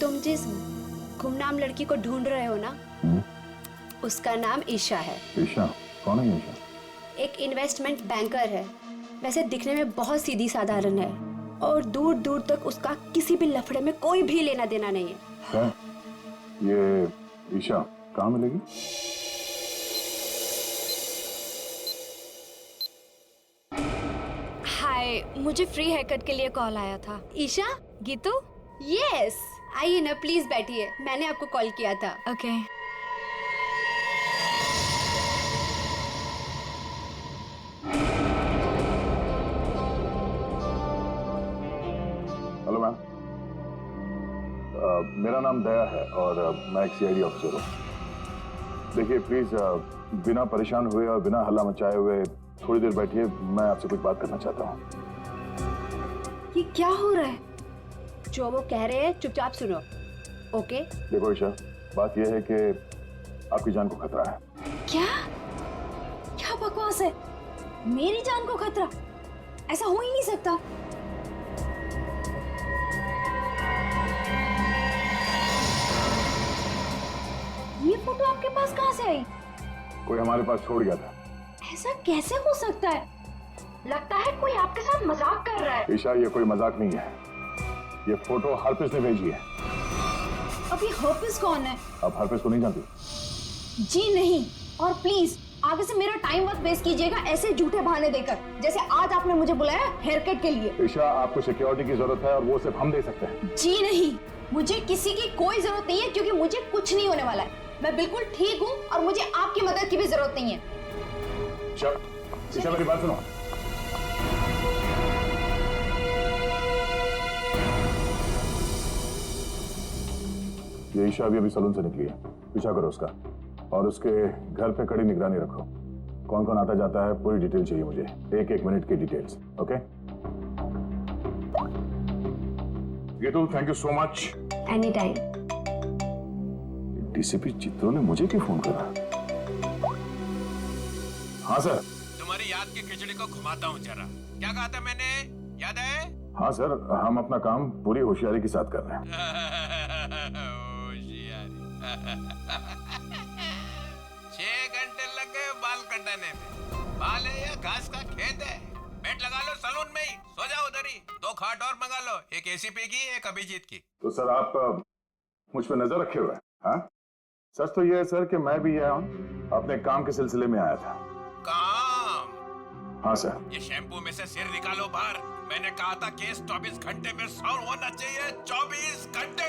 तुम जिस गुमनाम लड़की को ढूंढ रहे हो ना, उसका नाम ईशा है। ईशा? कौन है ईशा? एक इन्वेस्टमेंट बैंकर है। वैसे दिखने में बहुत सीधी साधारण है और दूर दूर तक उसका किसी भी लफड़े में कोई भी लेना देना नहीं है। ये ईशा कहाँ मिलेगी? हाय, मुझे फ्री हेयर कट के लिए कॉल आया था। ईशा? गीतू? यस, आइए ना, प्लीज बैठिए, मैंने आपको कॉल किया था। ओके। हेलो मैम, मेरा नाम दया है और मैं एक सीआईडी ऑफिसर हूँ। देखिए प्लीज, बिना परेशान हुए और बिना हल्ला मचाए हुए थोड़ी देर बैठिए, मैं आपसे कुछ बात करना चाहता हूँ। ये क्या हो रहा है? जो वो कह रहे हैं चुपचाप सुनो, ओके? देखो ईशा, बात यह है कि आपकी जान को खतरा है। क्या? क्या बकवास है? मेरी जान को खतरा? ऐसा हो ही नहीं सकता। ये फोटो आपके पास कहाँ से आई? कोई हमारे पास छोड़ गया था। ऐसा कैसे हो सकता है? लगता है कोई आपके साथ मजाक कर रहा है। ईशा, ये कोई मजाक नहीं है। ये फोटो हरप्रीत ने भेजी है। अब ये हरप्रीत कौन है? आप हरप्रीत को नहीं जानती? जी नहीं, और प्लीज आगे से मेरा टाइम मत वेस्ट कीजिएगा ऐसे झूठे बहाने देकर, जैसे आज आपने मुझे बुलाया हेयर कट के लिए। ईशा, आपको सिक्योरिटी की जरूरत है और वो सिर्फ हम दे सकते हैं। जी नहीं, मुझे किसी की कोई जरूरत नहीं है, क्योंकि मुझे कुछ नहीं होने वाला है। मैं बिल्कुल ठीक हूँ और मुझे आपकी मदद की भी जरूरत नहीं है। ईशा, मेरी बात सुनो। ये ईशा अभी सलून से निकली है, पीछा करो उसका और उसके घर पे कड़ी निगरानी रखो। कौन कौन आता जाता है पूरी डिटेल चाहिए मुझे, एक एक मिनट की details. Okay Geetu, thank you so much. Any time. DCP Chitro ने मुझे क्यों फोन करा? हाँ सर। तुम्हारी याद की खिचड़ी को घुमाता हूँ जरा। क्या कहा था मैंने, याद है? हाँ सर, हम अपना काम पूरी होशियारी के साथ कर रहे हैं। होशियारी। 6 घंटे लग गए बाल कटाने में। बाल है या घास का खेत है? बेड लगा लो सलून में ही, सो जाओ उधर ही। 2 खाट और मंगा लो, एक एसीपी की, एक अभिजीत की। तो सर आप मुझ पर नजर रखे हुए हैं? हाँ, सच तो ये है सर कि मैं भी यहाँ अपने काम के सिलसिले में आया था। काम? हाँ सर। ये शैम्पू में से सिर निकालो बाहर। मैंने कहा था केस 24 घंटे में सॉल्व होना चाहिए। 24 घंटे।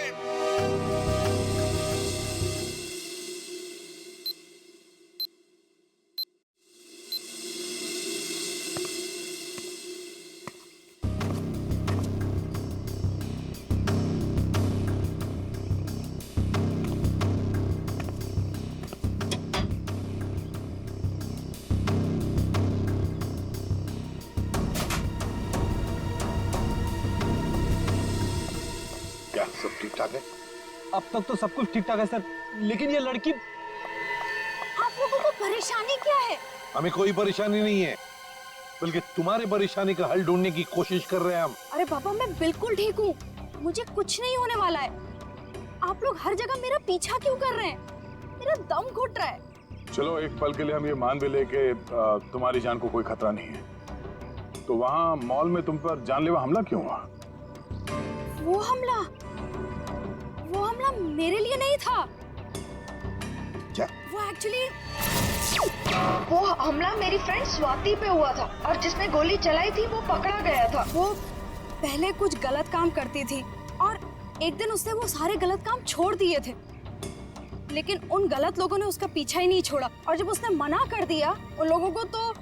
क्या सब ठीक ठाक है? अब तक तो सब कुछ ठीक ठाक है सर, लेकिन ये लड़की। आप लोगों को परेशानी क्या है? हमें कोई परेशानी नहीं है, बल्कि तुम्हारी परेशानी का हल ढूंढने की कोशिश कर रहे हैं हम। अरे पापा, मैं बिल्कुल ठीक हूँ, मुझे कुछ नहीं होने वाला है। आप लोग हर जगह मेरा पीछा क्यों कर रहे हैं? मेरा दम घुट रहा है। चलो एक पल के लिए हम ये मान भी ले कि तुम्हारी जान को कोई खतरा नहीं है, तो वहाँ मॉल में तुम पर जानलेवा हमला क्यों हुआ? वो हमला मेरे लिए नहीं था। क्या? वो हमला मेरी फ्रेंड स्वाति पे हुआ था, और जिसने गोली चलाई थी वो पकड़ा गया था। वो पहले कुछ गलत काम करती थी और एक दिन उसने वो सारे गलत काम छोड़ दिए थे, लेकिन उन गलत लोगों ने उसका पीछा ही नहीं छोड़ा, और जब उसने मना कर दिया उन लोगों को, तो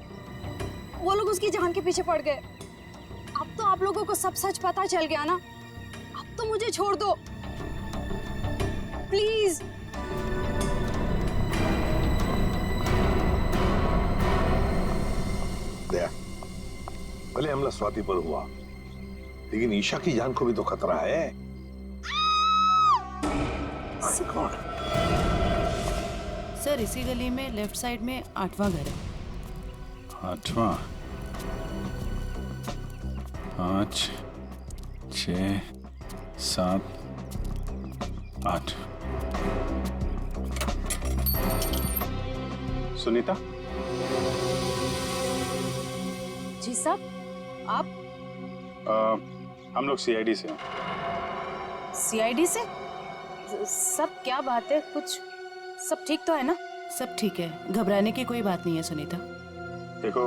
वो लोग उसकी जान के पीछे पड़ गए। अब तो आप लोगों को सब सच पता चल गया ना, अब तो मुझे छोड़ दो प्लीज। दया, भले हमला स्वाति पर हुआ, लेकिन ईशा की जान को भी तो खतरा है। सर इसी गली में लेफ्ट साइड में 8वां घर है। 8वां? 5, 6, 7, 8। सुनीता, जी साहब, आप हम लोग सीआईडी से हैं। सीआईडी से? सब क्या बात है? कुछ सब ठीक तो है ना? सब ठीक है, घबराने की कोई बात नहीं है सुनीता। देखो,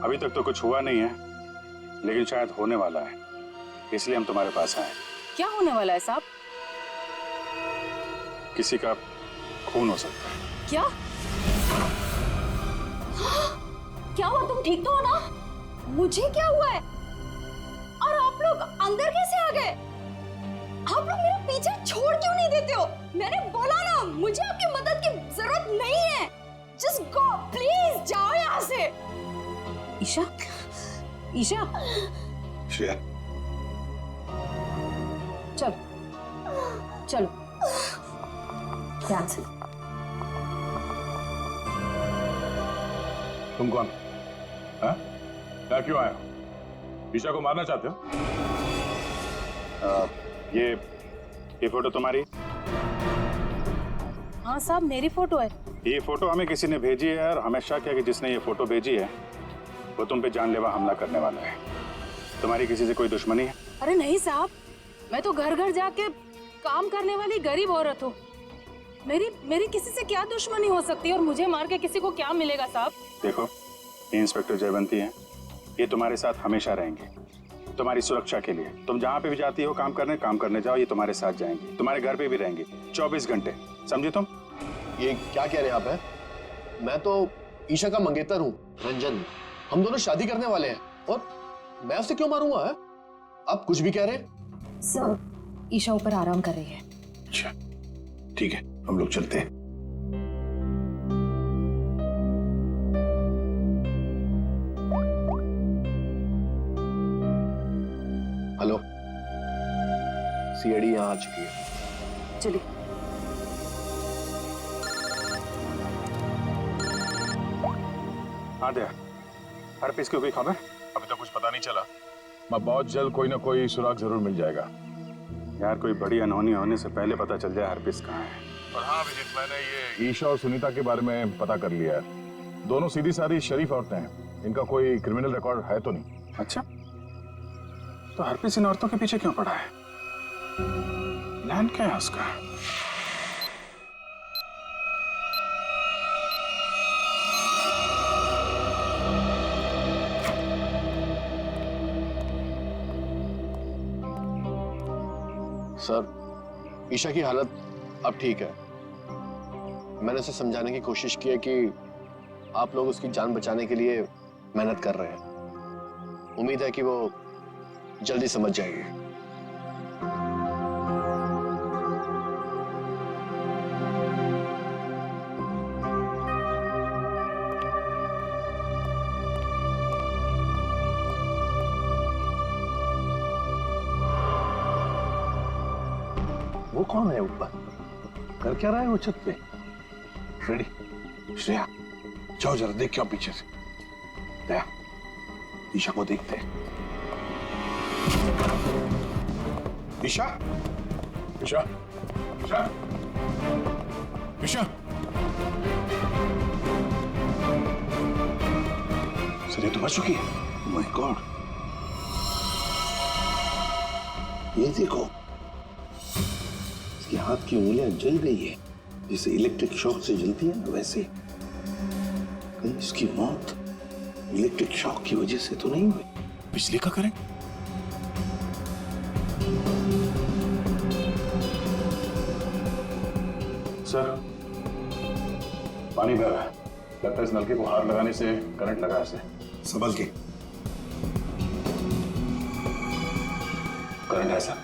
अभी तक तो कुछ हुआ नहीं है, लेकिन शायद होने वाला है, इसलिए हम तुम्हारे पास आए। क्या होने वाला है साहब? किसी का खून हो सकता है। क्या? क्या हुआ? तुम ठीक तो हो ना? मुझे क्या हुआ है? और आप लोग अंदर कैसे आ गए? आप लोग मेरा पीछे छोड़ क्यों नहीं देते हो? मैंने बोला ना, मुझे आपकी मदद की जरूरत नहीं है। जस्ट गो, प्लीज जाओ यहाँ से। ईशा, ईशा, श्रेया, चलो चलो ध्यान से। तुम कौन? हाँ? क्या क्यों आए हो? ईशा को मारना चाहते हो? ये फोटो तुम्हारी? हाँ साहब, मेरी फोटो है। ये फोटो हमें किसी ने भेजी है और हमें शक है कि जिसने ये फोटो भेजी है वो तुम पे जानलेवा हमला करने वाला है। तुम्हारी किसी से कोई दुश्मनी है? अरे नहीं साहब, मैं तो घर घर जाके काम करने वाली गरीब औरत हूँ। मेरी किसी से क्या दुश्मनी हो सकती है, और मुझे मार के किसी को क्या मिलेगा साहब? देखो, ये इंस्पेक्टर जयवंती है, ये तुम्हारे साथ हमेशा रहेंगे, तुम्हारी सुरक्षा के लिए। तुम जहाँ पे भी जाती हो काम करने जाओ, ये तुम्हारे साथ जाएंगे, तुम्हारे घर पे भी रहेंगे 24 घंटे, समझी तुम? ये क्या कह रहे हैं आप? है, मैं तो ईशा का मंगेतर हूँ, रंजन। हम दोनों शादी करने वाले हैं, और मैं उसे क्यों मारूंगा? है? आप कुछ भी कह रहे हैं? सर, ईशा ऊपर आराम कर रही है। अच्छा ठीक है, हम लोग चलते हैं। हेलो, सीआईडी यहाँ आ चुकी है। चलिए। हाँ दया, हर पीस की कोई खबर? अभी तक कुछ पता नहीं चला। मैं बहुत जल्द कोई ना कोई सुराग जरूर मिल जाएगा। यार, कोई बड़ी अनहोनी होने से पहले पता चल जाए हर पीस कहाँ है। और हाँ अभिजीत, मैंने ये ईशा और सुनीता के बारे में पता कर लिया है। दोनों सीधी सादी शरीफ औरतें हैं, इनका कोई क्रिमिनल रिकॉर्ड है तो नहीं। अच्छा, तो हर पीस इन औरतों के पीछे क्यों पड़ा है? प्लान क्या है उसका? सर, ईशा की हालत अब ठीक है। मैंने उसे समझाने की कोशिश की है कि आप लोग उसकी जान बचाने के लिए मेहनत कर रहे हैं। उम्मीद है कि वो जल्दी समझ जाएगी। वो कौन है ऊपर? कर क्या रहा है वो छत पे? फ्रेडी, श्रेया, जाओ जरा देख क्या पीछे से। दया, ईशा को देखते हैं। ईशा, ईशा, ईशा, ईशा। सर, तो मर चुकी है। माय गॉड, ये देखो, इसके हाथ की उंगलियां जल गई है, जैसे इलेक्ट्रिक शॉक से जलती है ना, वैसे। कहीं इसकी मौत इलेक्ट्रिक शॉक की वजह से तो नहीं हुई? बिजली का करंट? सर, पानी बह रहा है। लगता है इस नलके को हाथ लगाने से करंट लगा इसे। संभल के। करंट है सर।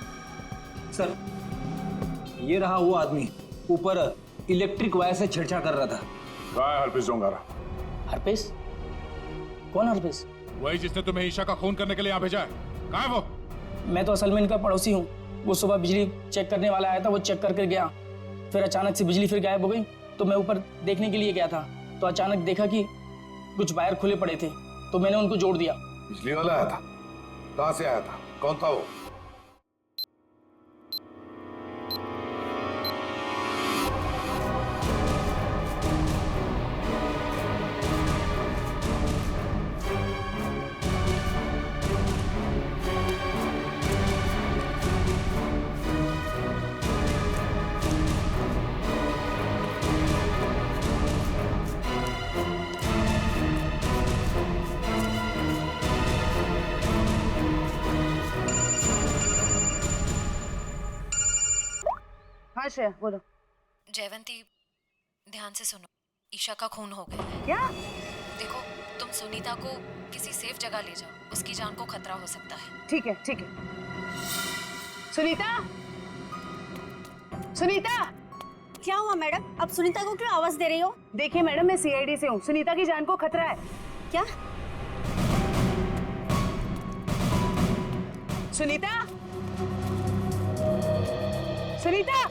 सर, ये रहा वो आदमी, ऊपर इलेक्ट्रिक वायर से छेड़छाड़ कर रहा था। कहाँ है हरपिस डोंगारा? हरपेश? कौन हरपेश? वही जिसने तुम्हें ईशा का खून करने के लिए यहाँ भेजा है। कहाँ है वो? मैं तो असल में इनका पड़ोसी हूँ। वो सुबह बिजली चेक करने वाला आया था, वो चेक करके गया, फिर अचानक से बिजली फिर गायब हो गई। तो मैं ऊपर देखने के लिए गया था, तो अचानक देखा कि कुछ वायर खुले पड़े थे, तो मैंने उनको जोड़ दिया। बिजली वाला आया था? कहाँ से आया था? कौन था वो? हाँ श्रेया बोलो। जयवंती, ध्यान से सुनो, ईशा का खून हो गया है। क्या? देखो, तुम सुनीता को किसी सेफ जगह ले जाओ, उसकी जान को खतरा हो सकता है। ठीक है ठीक है। सुनीता, सुनीता। क्या हुआ मैडम? अब सुनीता को क्यों आवाज दे रही हो? देखिए मैडम, मैं सीआईडी से हूँ, सुनीता की जान को खतरा है। क्या? सुनीता, सुनीता।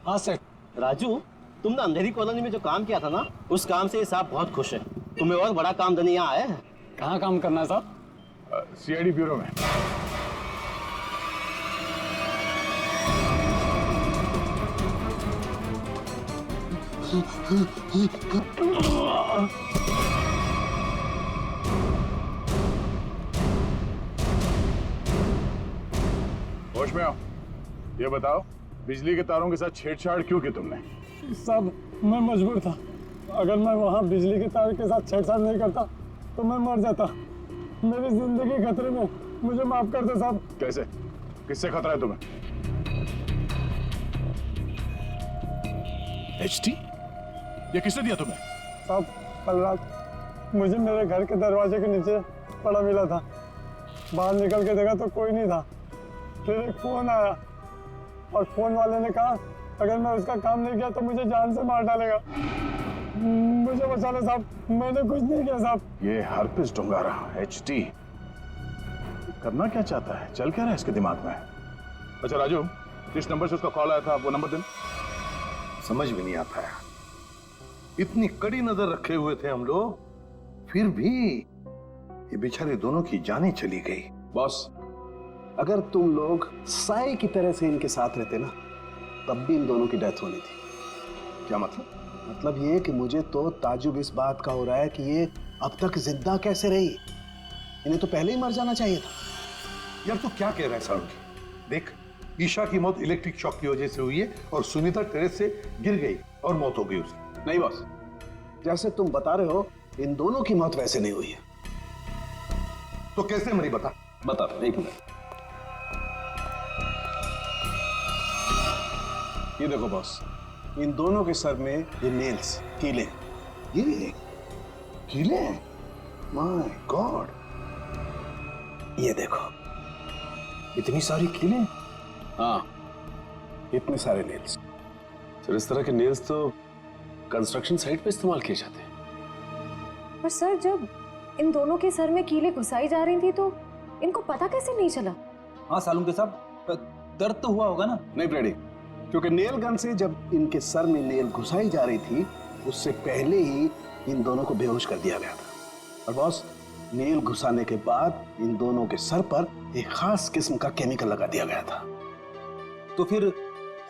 हाँ सर। राजू, तुमने अंधेरी कॉलोनी में जो काम किया था ना, उस काम से साहब बहुत खुश है। तुम्हें और बड़ा काम देने यहाँ आए हैं। कहाँ काम करना है साहब? सीआईडी ब्यूरो में। होश में आओ। ये बताओ, बिजली के तारों के साथ छेड़छाड़ क्यों की तुमने? साहब, मैं मजबूर था। अगर मैं वहाँ बिजली के तार के साथ छेड़छाड़ नहीं करता तो मैं मर जाता। मेरी जिंदगी खतरे में, मुझे माफ कर दो साहब। कैसे? किससे खतरा है तुम्हें? एचटी? ये किसने दिया तुम्हें? साहब, कल रात मुझे मेरे घर के दरवाजे के नीचे पड़ा मिला था। बाहर निकल के देखा तो कोई नहीं था। फिर एक फोन आया और फोन वाले ने कहा अगर मैं उसका काम नहीं किया तो मुझे जान से मार डालेगा। मुझे बचा लो साहब, मैंने कुछ नहीं किया साहब। ये हरपिस डुंगारा एचटी करना क्या चाहता है? चल क्या रहा है इसके दिमाग में? अच्छा राजू, जिस नंबर से उसका कॉल आया था वो नंबर देना। समझ में नहीं आता है, इतनी कड़ी नजर रखे हुए थे हम लोग, फिर भी ये बेचारे दोनों की जानें चली गई। बॉस, अगर तुम लोग साए की तरह से इनके साथ रहते ना, तब भी इन दोनों की डेथ होनी थी। क्या मतलब? मतलब ये कि मुझे तो ताजुब इस बात का हो रहा है कि ये अब तक जिंदा कैसे रही। इन्हें तो पहले ही मर जाना चाहिए था। यार तू क्या कह रहा है सारुण? देख, ईशा की मौत इलेक्ट्रिक शॉक की वजह से हुई है और सुनीता टेरेस से गिर गई और मौत हो गई उसकी। नहीं बॉस, जैसे तुम बता रहे हो इन दोनों की मौत वैसे नहीं हुई है। तो कैसे मरी बता? बता, एक मिनट। ये देखो बॉस, इन दोनों के सर में ये नेल्स, कीले। ये कीले? माय गॉड, ये देखो, इतनी सारी कीले। हाँ, इतने सारे नेल्स। सर, इस तरह के नेल्स तो कंस्ट्रक्शन साइट पे इस्तेमाल किए जाते हैं। पर सर, जब इन दोनों के सर में कीलें घुसाई जा रही थी तो इनको पता कैसे नहीं चला? हाँ सालून के साहब, दर्द तो हुआ होगा ना? नहीं फ्रेडी, क्योंकि नेल गन से जब इनके सर में नेल घुसाई जा रही थी उससे पहले ही इन दोनों को बेहोश कर दिया गया था। और बॉस, नेल घुसाने के बाद इन दोनों के सर पर एक खास किस्म का केमिकल लगा दिया गया था। तो फिर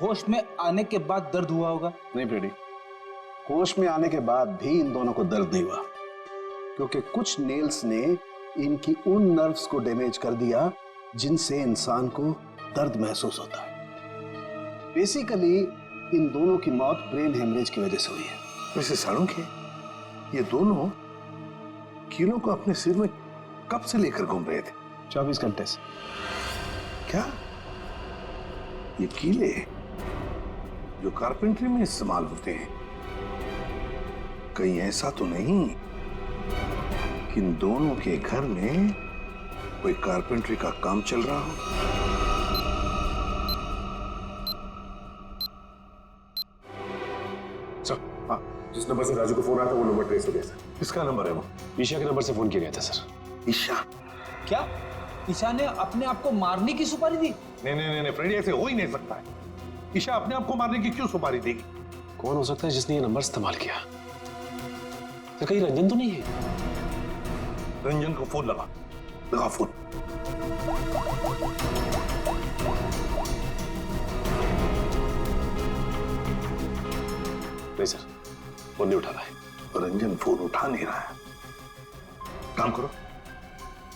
होश में आने के बाद दर्द हुआ होगा? नहीं फ्रेडी, होश में आने के बाद भी इन दोनों को दर्द नहीं हुआ, क्योंकि कुछ नेल्स ने इनकी उन नर्व्स को डैमेज कर दिया जिनसे इंसान को दर्द महसूस होता है। बेसिकली इन दोनों की मौत ब्रेन हेमरेज की वजह से हुई है। वैसे सारुण के ये दोनों कीलों को अपने सिर में कब से लेकर घूम रहे थे? 24 घंटे से। क्या ये कीले जो कारपेंट्री में इस्तेमाल होते हैं, कहीं ऐसा तो नहीं कि इन दोनों के घर में कोई कारपेंट्री का काम चल रहा हो? जिस नंबर से राजू को फोन आया था वो नंबर ट्रेस हो गया सर। किसका नंबर है वो? ईशा के नंबर से फोन किया गया था सर। ईशा? क्या ईशा ने अपने आप को मारने की सुपारी दी? नहीं नहीं नहीं फ्रेडी, ऐसे हो ही नहीं सकता है। ईशा अपने आप को मारने की क्यों सुपारी देगी? कौन हो सकता है जिसने ये नंबर इस्तेमाल किया? तो कहीं रंजन तो नहीं है? रंजन को फोन लगा फोन। नहीं सर, फोन नहीं उठा रहा है। रंजन फोन उठा नहीं रहा है। काम करो,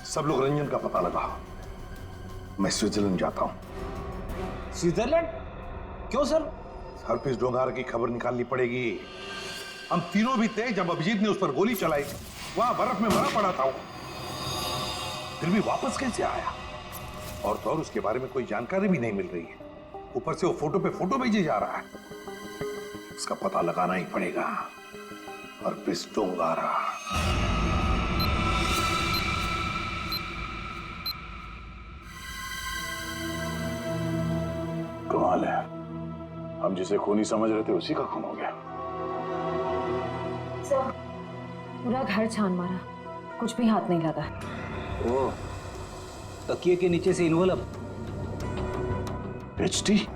सब लोग रंजन का पता लगाओ। मैं स्विट्जरलैंड जाता हूं। स्विट्जरलैंड? क्यों सर? हरप्रीत डोंगार की खबर निकालनी पड़ेगी। हम तीनों भी थे जब अभिजीत ने उस पर गोली चलाई। वहां बर्फ में मरा पड़ा था वो, फिर भी वापस कैसे आया? और तो और उसके बारे में कोई जानकारी भी नहीं मिल रही है। ऊपर से वो फोटो पे फोटो भेजे जा रहा है। इसका पता लगाना ही पड़ेगा। हरप्रीत डोंगारा। कमाल है, हम जिसे खूनी समझ रहे थे उसी का खून हो गया। सर, पूरा घर छान मारा, कुछ भी हाथ नहीं लगा। ओह, तकिए के नीचे से इन्वॉल्व। एचटी?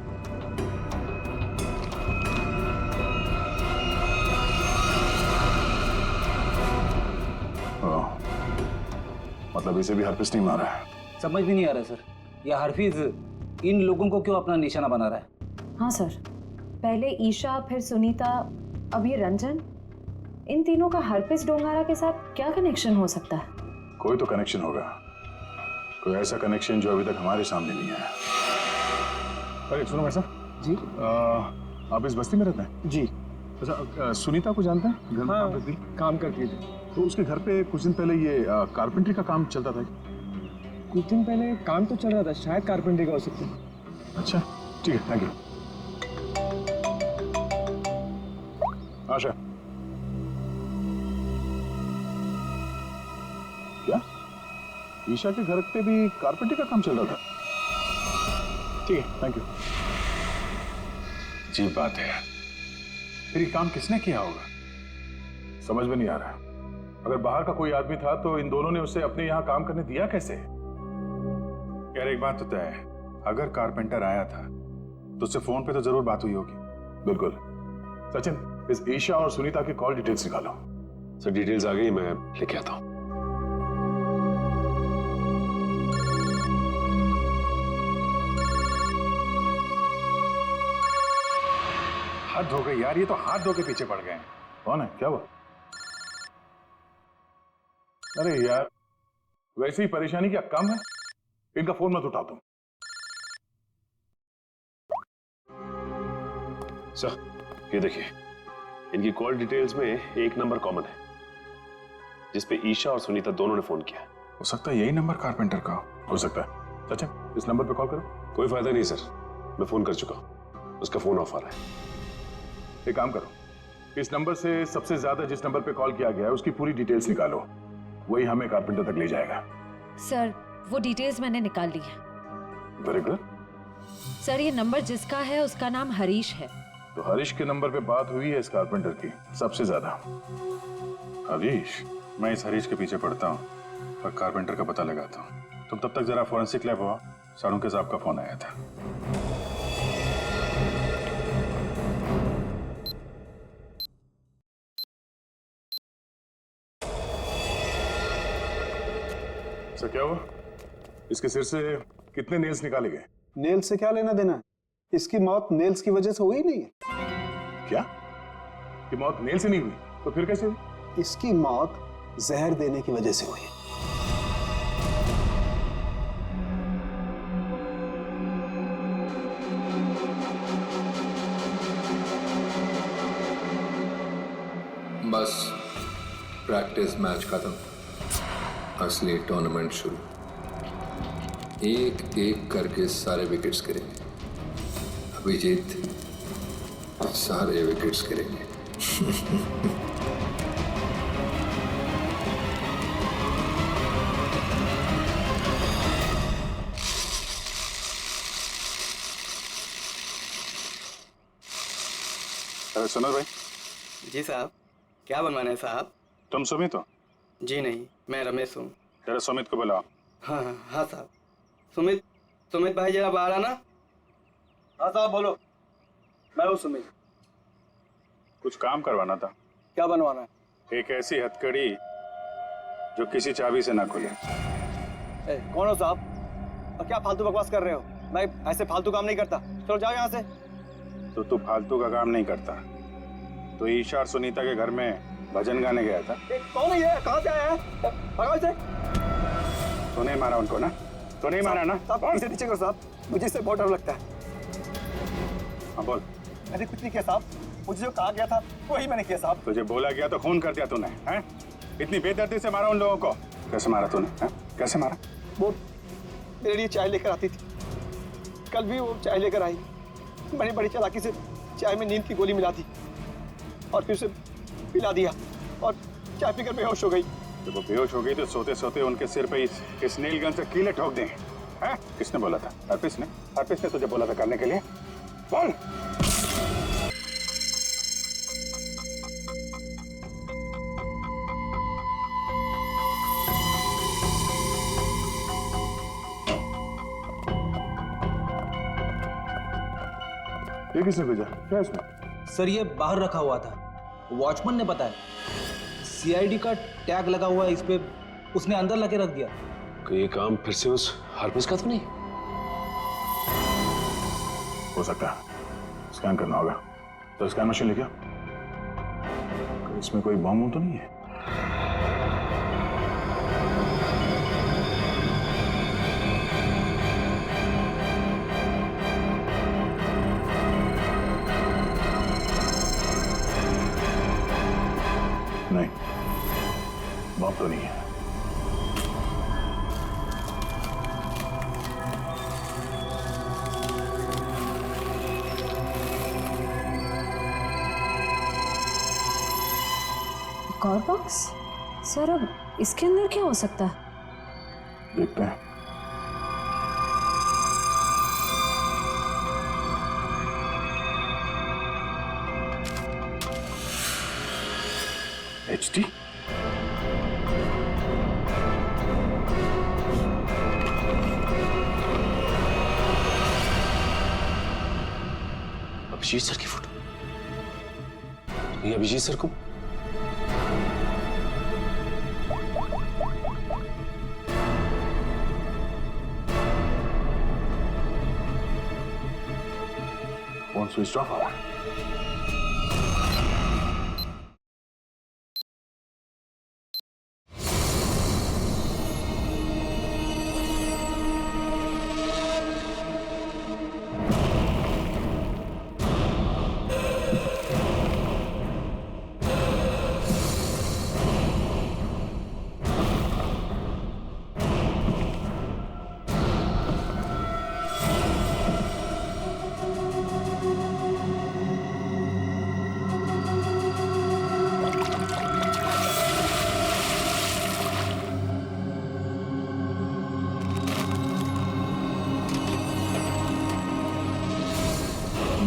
मतलब इसे भी हरप्रीत नहीं मारा है? समझ में नहीं आ रहा सर, यह हरफीज इन लोगों को क्यों अपना निशाना बना रहा है? हाँ सर, पहले ईशा, फिर सुनीता, अब ये रंजन। इन तीनों का हरप्रीत डोंगारा के साथ क्या कनेक्शन हो सकता है? कोई तो कनेक्शन होगा, कोई ऐसा कनेक्शन जो अभी तक हमारे सामने नहीं आया। अरे सुनो भाई साहब जी, आप इस बस्ती में रहते हैं? जी। अच्छा, सुनीता को जानते हैं? घर में हाँ, काम करती? काम करती है। तो उसके घर पे कुछ दिन पहले ये कारपेंटरी का काम चलता था। कुछ दिन पहले काम तो चल रहा था, शायद कारपेंटरी का हो सकता है। अच्छा ठीक है, थैंक यू। आशा, क्या ईशा के घर पे भी कारपेंटरी का काम चल रहा था? ठीक है, थैंक यू। अजीब बात है, फिर ये काम किसने किया होगा? समझ में नहीं आ रहा। अगर बाहर का कोई आदमी था तो इन दोनों ने उसे अपने यहाँ काम करने दिया कैसे? यार एक बात तो तय है, अगर कारपेंटर आया था तो उससे फोन पे तो जरूर बात हुई होगी। बिल्कुल। सचिन, इस ईशा और सुनीता की कॉल डिटेल्स निकालो। सर डिटेल्स आ गई, मैं लेके आता हूँ। हाथ धो गए यार, ये तो हाथ धो के पीछे पड़ गए हैं। कौन है, क्या हुआ? अरे यार, वैसे ही परेशानी क्या कम है? इनका फोन मत उठा तुम। सर ये देखिए, इनकी कॉल डिटेल्स में एक नंबर कॉमन है जिसपे ईशा और सुनीता दोनों ने फोन किया। हो सकता है यही नंबर कारपेंटर का हो सकता है। सचिन, इस नंबर पे कॉल करो। कोई फायदा नहीं सर, मैं फोन कर चुका हूं, उसका फोन ऑफ आ रहा है। एक काम करो, इस नंबर से सबसे ज्यादा जिस नंबर पे कॉल किया गया है उसकी पूरी डिटेल्स निकालो, वही हमें कारपेंटर तक ले जाएगा। सर, वो डिटेल्स मैंने निकाल ली है। Very good. सर, ये नंबर जिसका है उसका नाम हरीश है। तो हरीश के नंबर पे बात हुई है इस कारपेंटर की सबसे ज्यादा। हरीश? मैं इस हरीश के पीछे पड़ता हूँ और कारपेंटर का पता लगाता हूँ। तुम तब तक जरा फॉरेंसिक लैब हुआ, सारुंके साहब का फोन आया था। सर क्या हुआ? इसके सिर से कितने नेल्स निकाले गए? नेल से क्या लेना देना है? इसकी मौत नेल्स की वजह से हुई नहीं है। क्या? कि मौत नेल से नहीं हुई तो फिर कैसे हुई? इसकी मौत जहर देने की वजह से हुई है। बस प्रैक्टिस मैच खत्म, असली टूर्नामेंट शुरू। एक एक करके सारे विकेट्स गिरेंगे। अभिजीत सारे विकेट्स गिरेंगे। अरे सुनो भाई। जी साहब, क्या बनवाना है साहब? तुम सुमित हो? जी नहीं, मैं रमेश हूँ। जरा सुमित को बुलाओ। हाँ हाँ हाँ साहब। सुमित भाई जरा बाहर आना। हाँ साहब बोलो। मैं हूँ सुमित। कुछ काम करवाना था। क्या बनवाना है? एक ऐसी हथकड़ी जो किसी चाबी से ना खुले। कौन हो साहब और क्या फालतू बकवास कर रहे हो? मैं ऐसे फालतू काम नहीं करता। चलो जाओ यहाँ से। तो तू फालतू का काम नहीं करता तो ईशा और सुनीता के घर में भजन गाने गया था। कौन है ये? कहाँ से आया है? भगाओ इसे। तो नहीं मारा उनको ना? तो नहीं मारा ना? साहब इसे नीचे करो साहब, मुझे इससे बहुत डर लगता है। हाँ बोल। मैंने कुछ नहीं किया साहब, मुझे जो कहा गया था वही मैंने किया साहब। तुझे बोला गया तो खून कर दिया तूने, हैं? इतनी बेदर्दी से मारा उन लोगों को? कैसे मारा तूने, हैं? कैसे मारा? वो मेरे लिए चाय लेकर आती थी, कल भी वो चाय लेकर आई। मैंने बड़ी चालाकी से चाय में नींद की गोली मिला दी और फिर उसे पिला दिया और चाय पीकर बेहोश हो गई। जब वो बेहोश हो गई तो सोते सोते उनके सिर पे इस नील गन से कीले ठोक दें, हैं? किसने बोला था? हरप्रीत ने? हरप्रीत ने तुझे बोला था करने के लिए? बोल। ये किसने भेजा? क्या इसमें? सर ये बाहर रखा हुआ था, वॉचमैन ने बताया। सीआईडी का टैग लगा हुआ है इस पे, उसने अंदर लाके रख दिया। ये काम फिर से उस हरप्रीत का तो नहीं? हो सकता है, स्कैन करना होगा। तो स्कैन मशीन लेके आओ। इसमें कोई बम तो नहीं है? नहीं, बम तो नहीं है। एक और बॉक्स? सर अब इसके अंदर क्या हो सकता है? देखते हैं। HD? अभिजीत सर की फोटो? ये अभिजीत सर को फोन स्विच ऑफ हुआ।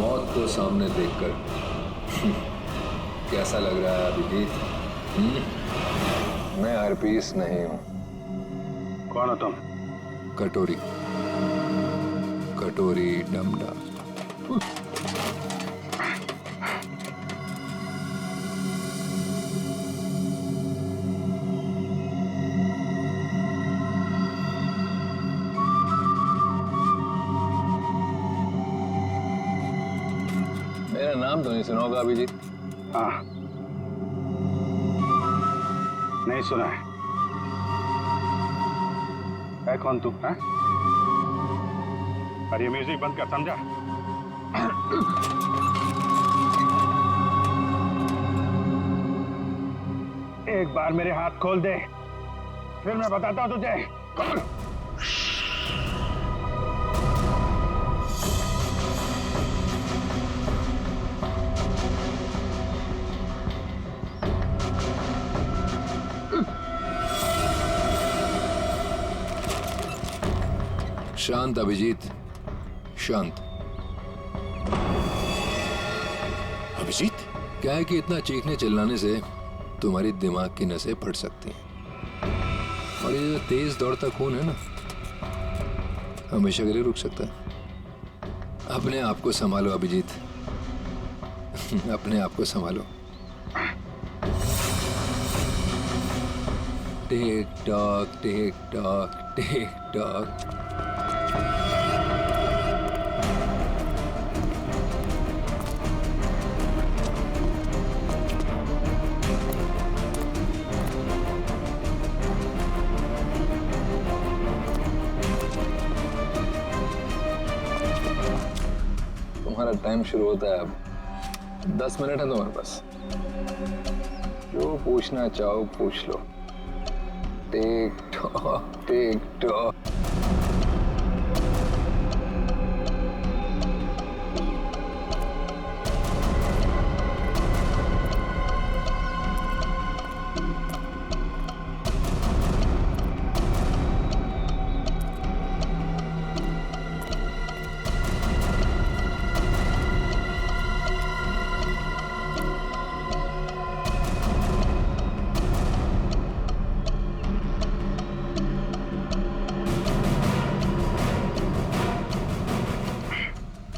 मौत को सामने देखकर कैसा लग रहा है अभिजीत? मैं हरपीस नहीं हूं। कौन हो तुम? कटोरी, कटोरी डमडा। मेरा नाम तो नहीं सुना होगा अभिजीत? हाँ, नहीं सुना है। कौन तू? हाँ? अरे म्यूजिक बंद कर, समझा? एक बार मेरे हाथ खोल दे, फिर मैं बताता हूं तुझे। शांत अभिजीत, शांत। अभिजीत? क्या है कि इतना चीखने चिल्लाने से तुम्हारी दिमाग की नसें फट सकती हैं, और ये जो तेज दौड़ता खून है ना, हमेशा के लिए रुक सकता है। अपने आप को संभालो अभिजीत, अपने आप को संभालो। टिक tock, tick tock, tick talk. तुम्हारा टाइम शुरू होता है अब। 10 मिनट है तुम्हारे पास, जो पूछना चाहो पूछ लो। टिक टॉक टिक टॉक।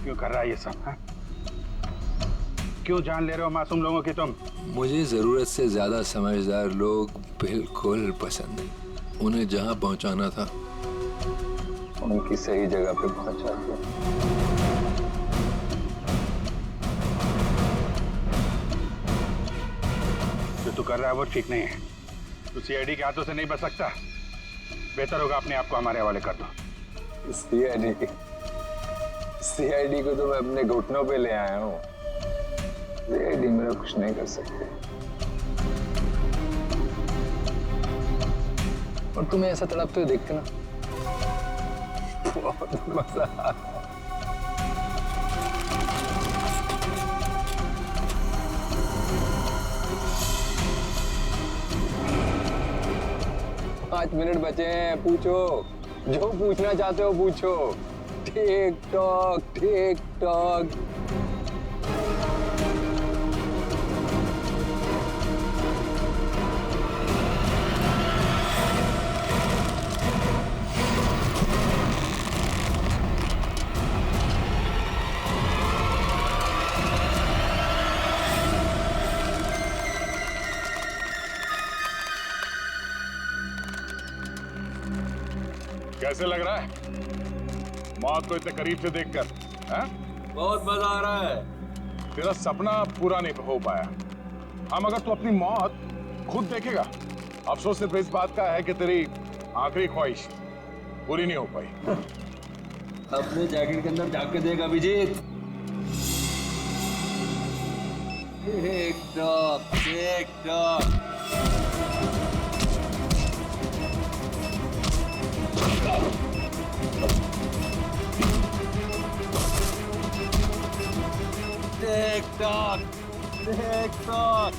क्यों कर रहा है ये सब? हाँ? क्यों जान ले रहे हो मासूम लोगों की तुम? मुझे जरूरत से ज्यादा समझदार लोग बिल्कुल पसंद नहीं। उन्हें जहां पहुंचाना था उनकी सही जगह पे पहुंचा दिया। जो तू कर रहा है वो ठीक नहीं है। तू सीआईडी के हाथों से नहीं बच सकता। बेहतर होगा अपने आप को हमारे हवाले कर दो। सीआईडी को तो मैं अपने घुटनों पे ले आया हूँ। सीआईडी मेरा कुछ नहीं कर सकते। और तुम्हें ऐसा तड़पते हुए देखते ना बहुत मजा आता है। 5 मिनट बचे हैं, पूछो जो पूछना चाहते हो पूछो। टिक टॉक टिक टॉक। कैसे लग रहा है मौत को इतने करीब से देखकर? हैं? बहुत मजा आ रहा है। तेरा सपना पूरा नहीं हो पाया। हम अगर तू अपनी मौत खुद देखेगा, अफसोस सिर्फ इस बात का है कि तेरी आखिरी ख्वाहिश पूरी नहीं हो पाई। अपने जैकेट के अंदर झांक के देख Abhijit. Tick tock tick tock. Tick tock tick tock.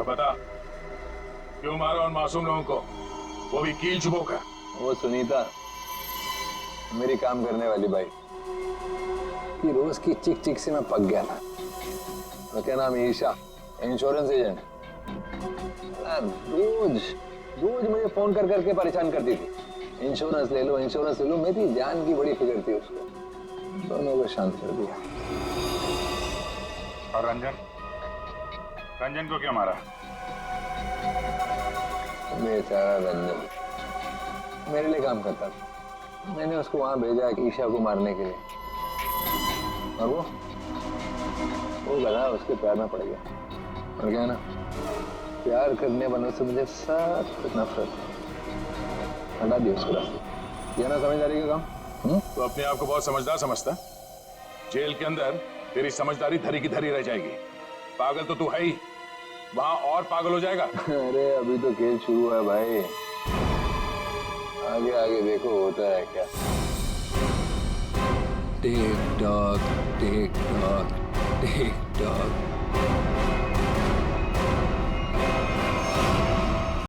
बता क्यों मारा उन मासूम लोगों को, वो भी कील चुबो कर? वो सुनीता मेरी काम करने वाली बाई कि रोज की चिक चिक से मैं पक गया था। तो क्या नाम है? Isha, insurance agent. रोज रोज मुझे फोन कर करके परेशान करती थी। इंश्योरेंस ले लो इंश्योरेंस ले लो। मेरी जान की बड़ी फिक्र थी उसको। दोनों को शांत कर दिया। और रंजन? रंजन को क्यों मारा? बेचारा रंजन मेरे लिए काम करता था। मैंने उसको वहां भेजा ईशा को मारने के लिए, और वो गधा उसके पैर में पड़ गया। और क्या ना, प्यार करने वालों से मुझे सख्त नफरत है। हटा दिया उसको रास्ते। ये ना समझदारी का काम। तो अपने आप को बहुत समझदार समझता? जेल के अंदर तेरी समझदारी धरी की धरी रह जाएगी। पागल तो तू है ही, वहां और पागल हो जाएगा। अरे अभी तो खेल शुरू है भाई, आगे आगे देखो होता है क्या। टिक tock tick tock tick talk.